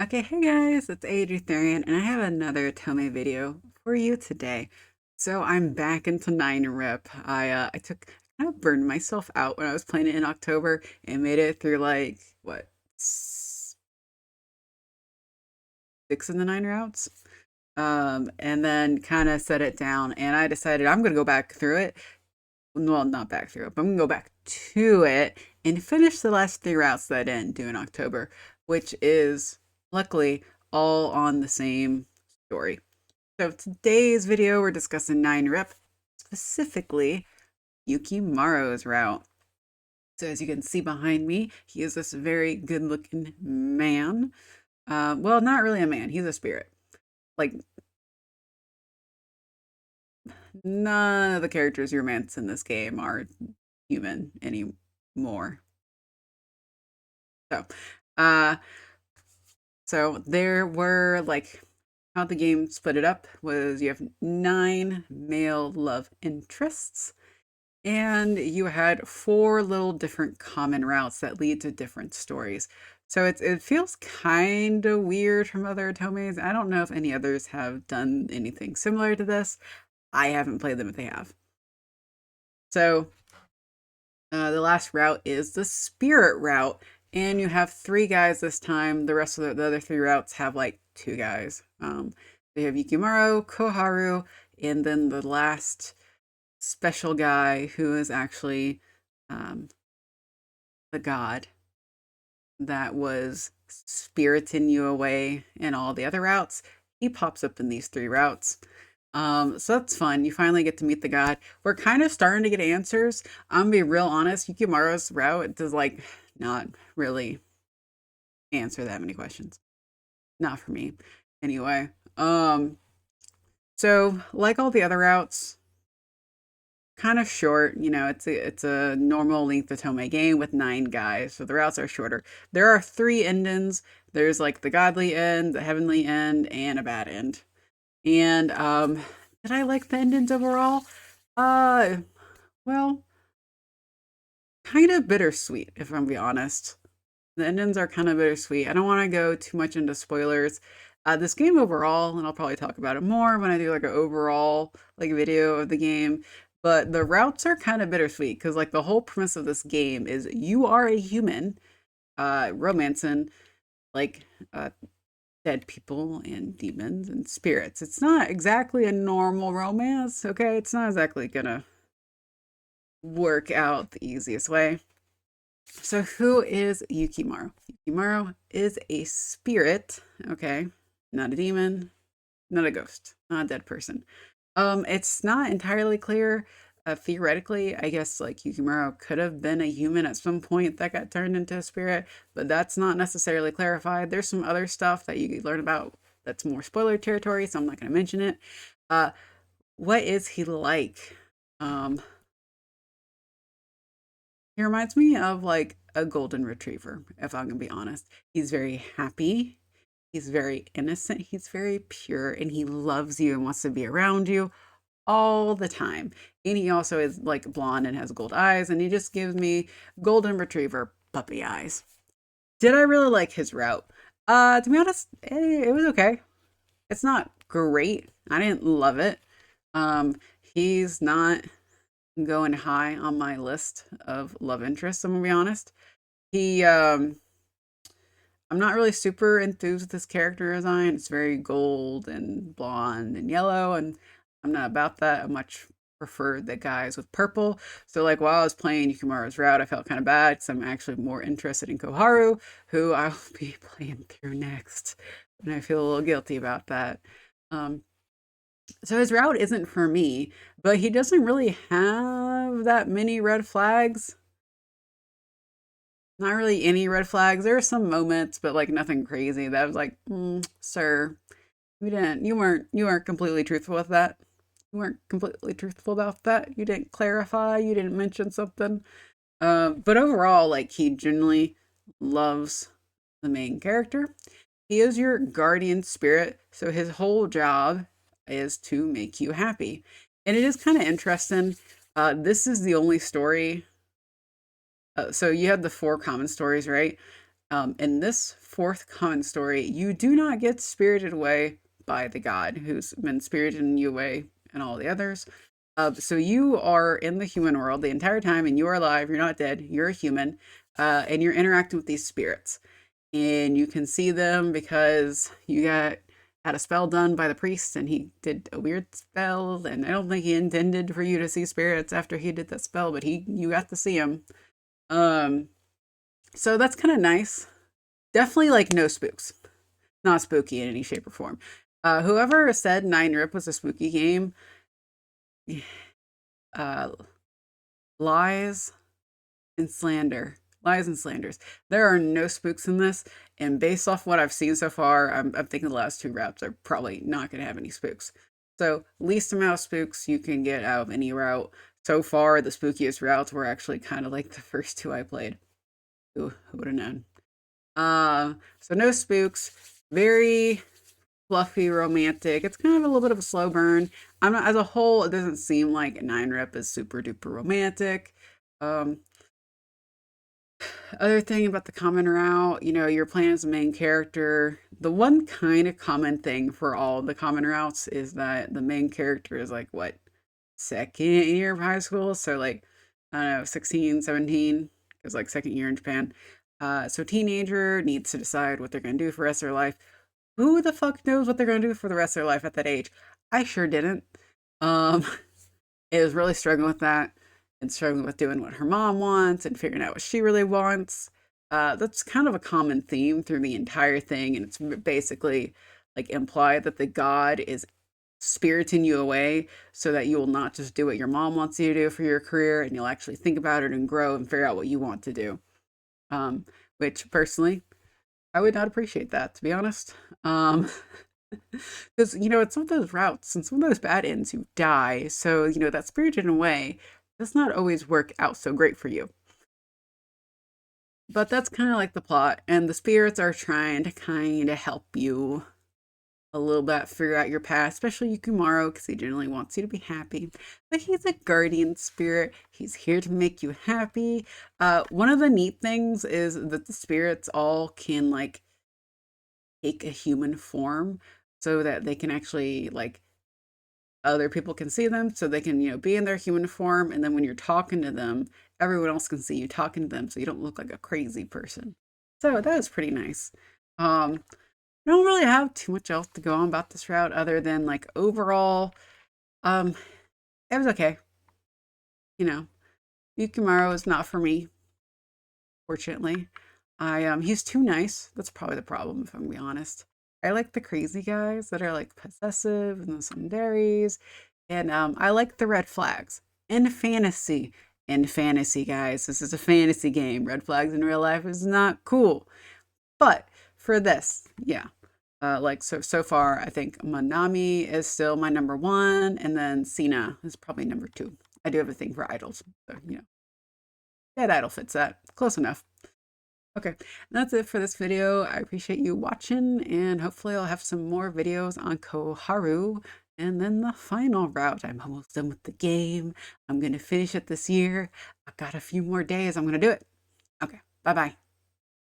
Okay, hey guys, it's Adrian, and I have another Otome video for you today. So I'm back into 9 rip. I kind of burned myself out when I was playing it in October and made it through like what 6 of the 9 routes. And then kind of set it down, and I decided I'm gonna go back through it. Well, not back through it, but I'm gonna go back to it and finish the last 3 routes that I didn't do in October, which is luckily all on the same story. So today's video, we're discussing 9 rip, specifically Yukimaru's route. So as you can see behind me, he is this very good-looking man. Well, not really a man. He's a spirit. Like none of the characters you romance in this game are human anymore. So, uh, so there were like how the game split it up was you have 9 male love interests, and you had 4 little different common routes that lead to different stories. So it feels kind of weird from other Otomes. I don't know if any others have done anything similar to this. I haven't played them if they have. So the last route is the spirit route, and you have 3 guys this time. The rest of the other 3 routes have like 2 guys. They have Yukimaru, Koharu, and then the last special guy who is actually um, the god that was spiriting you away in all the other routes. He pops up in these 3 routes. So that's fun. You finally get to meet the god. We're kind of starting to get answers. I'm gonna be real honest. Yukimaru's route does like not really answer that many questions. Not for me, anyway. So like all the other routes, kind of short. You know, it's a normal length Otome game with 9 guys, so the routes are shorter. There are 3 endings. There's like the godly end, the heavenly end, and a bad end. And did I like the endings overall? Uh, well, kind of bittersweet, if I'm being honest. The endings are kind of bittersweet. I don't want to go too much into spoilers. This game overall, and I'll probably talk about it more when I do like an overall like video of the game. But the routes are kind of bittersweet because like the whole premise of this game is you are a human, romancing like dead people and demons and spirits. It's not exactly a normal romance, okay? It's not exactly gonna work out the easiest way. So who is Yukimaru? Yukimaru is a spirit, okay? Not a demon, not a ghost, not a dead person. It's not entirely clear. Theoretically, I guess like Yukimaru could have been a human at some point that got turned into a spirit, but that's not necessarily clarified. There's some other stuff that you learn about that's more spoiler territory, so I'm not going to mention it. Uh, what is he like? Um, he reminds me of like a golden retriever, if I'm gonna be honest. He's very happy, he's very innocent, he's very pure, and he loves you and wants to be around you all the time. And he also is like blonde and has gold eyes, and he just gives me golden retriever puppy eyes. Did I really like his route? To be honest, it was okay. It's not great. I didn't love it. He's not going high on my list of love interests, I'm gonna be honest. He I'm not really super enthused with his character design. It's very gold and blonde and yellow, and I'm not about that. I much prefer the guys with purple. So like while I was playing Yukimaru's route, I felt kind of bad because I'm actually more interested in Koharu, who I will be playing through next. And I feel a little guilty about that. Um, so his route isn't for me, but he doesn't really have that many red flags. Not really any red flags. There are some moments, but like nothing crazy. That was like, sir, you weren't completely truthful with that. You weren't completely truthful about that. You didn't clarify. You didn't mention something. But overall, like he genuinely loves the main character. He is your guardian spirit, so his whole job is to make you happy. And it is kind of interesting. This is the only story. So you had the 4 common stories, right? In this fourth common story, you do not get spirited away by the god who's been spiriting you away and all the others. So you are in the human world the entire time and you are alive, you're not dead, you're a human, and you're interacting with these spirits. And you can see them because you got had a spell done by the priest and he did a weird spell, and I don't think he intended for you to see spirits after he did that spell, but he you got to see them. Um, so that's kind of nice. Definitely like no spooks. Not spooky in any shape or form. Whoever said 9 Rip was a spooky game, uh, lies and slander. Lies and slanders. There are no spooks in this, and based off what I've seen so far, I'm thinking the last two routes are probably not going to have any spooks. So, least amount of spooks you can get out of any route. So far, the spookiest routes were actually kind of like the first two I played. Ooh, who would have known? So no spooks. Very fluffy, romantic. It's kind of a little bit of a slow burn. I'm not, as a whole, it doesn't seem like 9 Rip is super duper romantic. Um, Other thing about the common route, you're playing as the main character. The one kind of common thing for all the common routes is that the main character is like, what, second year of high school? So, like, I don't know, 16, 17, because like second year in Japan. So, teenager needs to decide what they're going to do for the rest of their life. Who the fuck knows what they're going to do for the rest of their life at that age? I sure didn't. Um, is really struggling with that and struggling with doing what her mom wants and figuring out what she really wants. That's kind of a common theme through the entire thing, and it's basically like implied that the god is spiriting you away so that you will not just do what your mom wants you to do for your career, and you'll actually think about it and grow and figure out what you want to do. Um, which personally, I would not appreciate that, to be honest. Um, because, it's some of those routes and some of those bad ends you die. So, that spirited away does not always work out so great for you. But that's kind of like the plot. And the spirits are trying to kind of help you a little bit figure out your path, especially Yukimaru, because he generally wants you to be happy. But he's a guardian spirit. He's here to make you happy. One of the neat things is that the spirits all can like take a human form so that they can actually like other people can see them, so they can be in their human form, and then when you're talking to them, everyone else can see you talking to them, so you don't look like a crazy person. So that was pretty nice. I don't really have too much else to go on about this route other than like overall, um it was okay. you know Yukimaru is not for me, fortunately. He's too nice. That's probably the problem, if I'm gonna be honest. I like the crazy guys that are like possessive and the sundaries, and I like the red flags in fantasy. In fantasy, guys, this is a fantasy game. Red flags in real life is not cool. But for this, yeah. Like so far, I think Manami is still my number one, and then Sina is probably number two. I do have a thing for idols, so that idol fits that close enough. Okay, that's it for this video. I appreciate you watching, and hopefully I'll have some more videos on Koharu, and then the final route. I'm almost done with the game. I'm going to finish it this year. I've got a few more days. I'm going to do it. Okay, bye-bye.